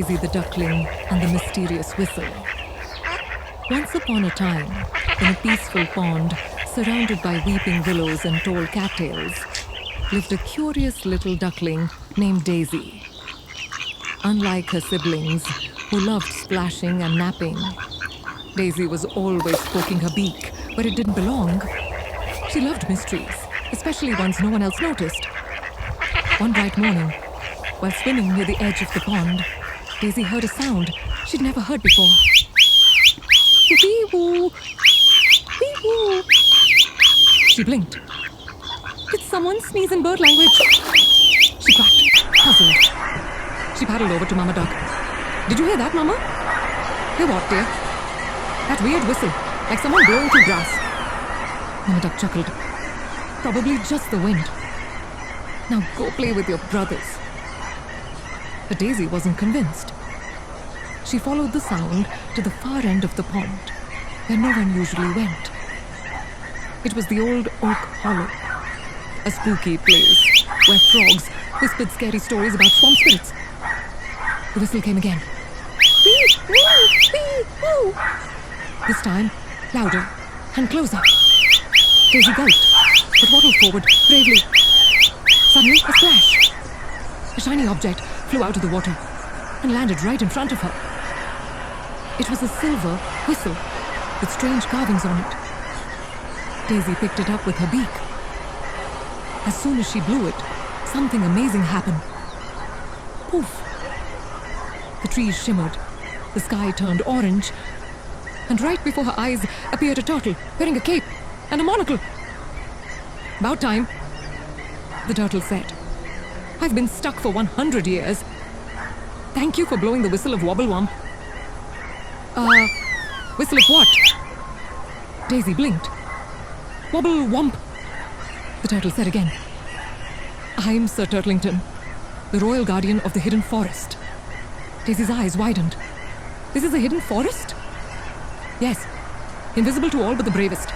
Daisy the duckling and the mysterious whistle. Once upon a time, in a peaceful pond surrounded by weeping willows and tall cattails, lived a curious little duckling named Daisy. Unlike her siblings, who loved splashing and napping, Daisy was always poking her beak where it didn't belong. She loved mysteries, especially ones no one else noticed. One bright morning, while swimming near the edge of the pond, Daisy heard a sound she'd never heard before. Wee-woo! Wee-woo! She blinked. Did someone sneeze in bird language? She quacked, puzzled. She paddled over to Mama Duck. Did you hear that, Mama? Hear what, dear? That weird whistle, like someone blowing through grass. Mama Duck chuckled. Probably just the wind. Now go play with your brothers. But Daisy wasn't convinced. She followed the sound to the far end of the pond, where no one usually went. It was the old oak hollow, a spooky place where frogs whispered scary stories about swamp spirits. The whistle came again. Wee, woo, wee, woo. This time, louder and closer. Daisy gulped, but waddled forward bravely. Suddenly, a splash. A shiny object flew out of the water and landed right in front of her. It was a silver whistle with strange carvings on it. Daisy picked it up with her beak. As soon as she blew it, something amazing happened. Poof! The trees shimmered, the sky turned orange, and right before her eyes appeared a turtle wearing a cape and a monocle. About time, the turtle said. I've been stuck for 100 years. Thank you for blowing the whistle of Wobblewump. Whistle of what? Daisy blinked. Wobblewump, the turtle said again. I'm Sir Turtlington, the royal guardian of the hidden forest. Daisy's eyes widened. This is a hidden forest? Yes, invisible to all but the bravest.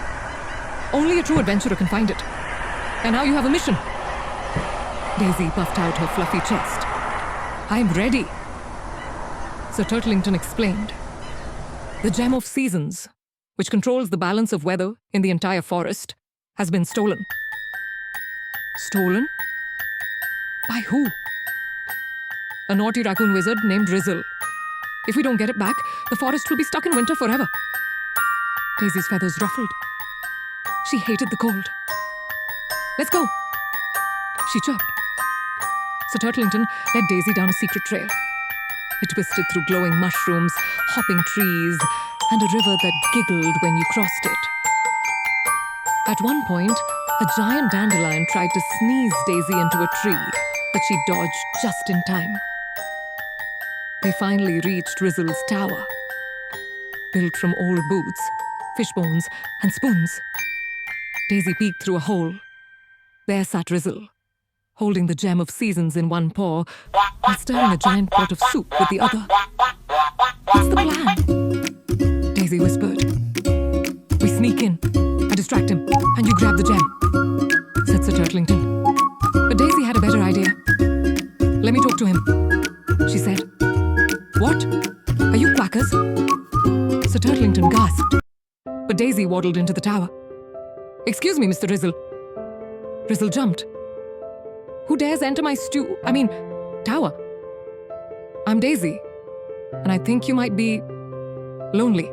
Only a true adventurer can find it. And now you have a mission. Daisy puffed out her fluffy chest. I'm ready. Sir Turtlington explained. The gem of seasons, which controls the balance of weather in the entire forest, has been stolen. Stolen? By who? A naughty raccoon wizard named Rizzle. If we don't get it back, the forest will be stuck in winter forever. Daisy's feathers ruffled. She hated the cold. Let's go, she chirped. Sir Turtlington led Daisy down a secret trail. It twisted through glowing mushrooms, hopping trees, and a river that giggled when you crossed it. At one point, a giant dandelion tried to sneeze Daisy into a tree, but she dodged just in time. They finally reached Rizzle's tower, built from old boots, fish bones, and spoons. Daisy peeked through a hole. There sat Rizzle, holding the gem of seasons in one paw while stirring a giant pot of soup with the other. What's the plan? Daisy whispered. We sneak in and distract him, and you grab the gem, said Sir Turtlington. But Daisy had a better idea. Let me talk to him, she said. What? Are you quackers? Sir Turtlington gasped. But Daisy waddled into the tower. Excuse me, Mr. Rizzle. Rizzle jumped. Who dares enter my tower? I'm Daisy, and I think you might be lonely.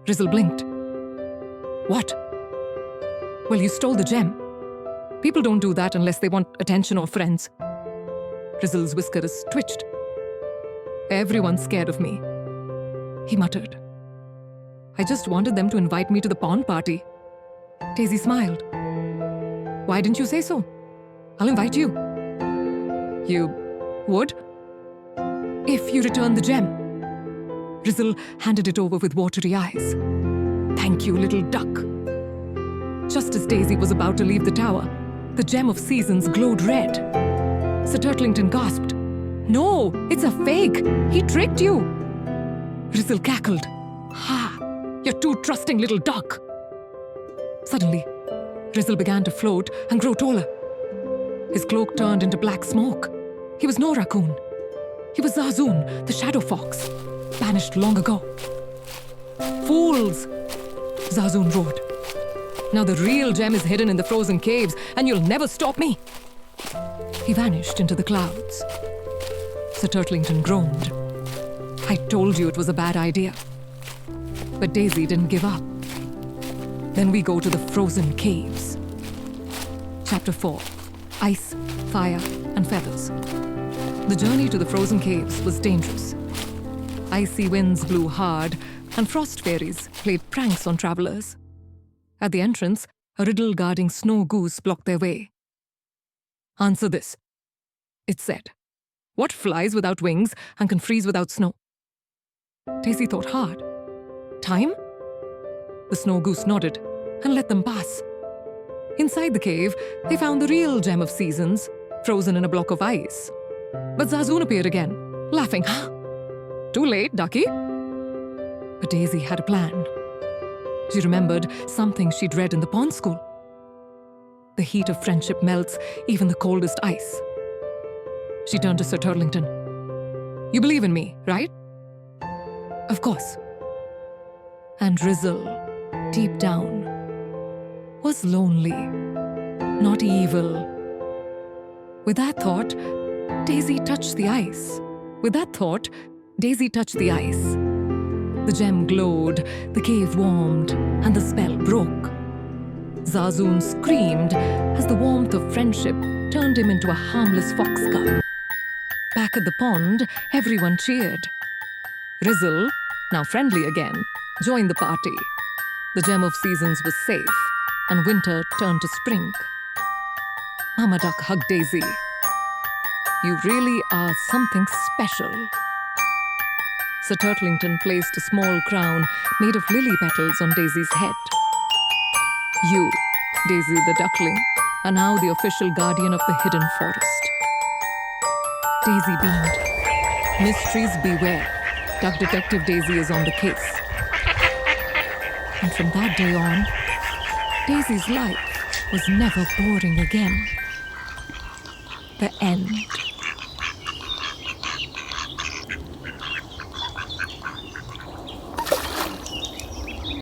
Rizzle blinked. What? Well, you stole the gem. People don't do that unless they want attention or friends. Rizzle's whiskers twitched. Everyone's scared of me, he muttered. I just wanted them to invite me to the pond party. Daisy smiled. Why didn't you say so? I'll invite you. You would? If you return the gem. Rizzle handed it over with watery eyes. Thank you, little duck. Just as Daisy was about to leave the tower, the gem of seasons glowed red. Sir Turtlington gasped. No, it's a fake. He tricked you. Rizzle cackled. Ha! You're too trusting, little duck. Suddenly, Rizzle began to float and grow taller. His cloak turned into black smoke. He was no raccoon. He was Zazoon, the shadow fox, banished long ago. Fools! Zazoon roared. Now the real gem is hidden in the frozen caves, and you'll never stop me. He vanished into the clouds. Sir Turtlington groaned. I told you it was a bad idea. But Daisy didn't give up. Then we go to the frozen caves. Chapter 4. Ice, Fire, and Feathers. The journey to the frozen caves was dangerous. Icy winds blew hard, and frost fairies played pranks on travelers. At the entrance, a riddle guarding snow goose blocked their way. Answer this, it said. What flies without wings and can freeze without snow? Daisy thought hard. Time? The snow goose nodded and let them pass. Inside the cave, they found the real gem of seasons, frozen in a block of ice. But Zazoon appeared again, laughing. Too late, ducky. But Daisy had a plan. She remembered something she'd read in the pond school. The heat of friendship melts even the coldest ice. She turned to Sir Turtlington. You believe in me, right? Of course. And Rizzle, deep down, was lonely, not evil. With that thought, Daisy touched the ice. The gem glowed, the cave warmed, and the spell broke. Zazoon screamed as the warmth of friendship turned him into a harmless fox cub. Back at the pond, everyone cheered. Rizzle, now friendly again, joined the party. The gem of seasons was safe, and winter turned to spring. Mama Duck hugged Daisy. You really are something special. Sir Turtlington placed a small crown made of lily petals on Daisy's head. You, Daisy the duckling, are now the official guardian of the hidden forest. Daisy beamed. Mysteries beware. Duck Detective Daisy is on the case. And from that day on, Daisy's life was never boring again. The end.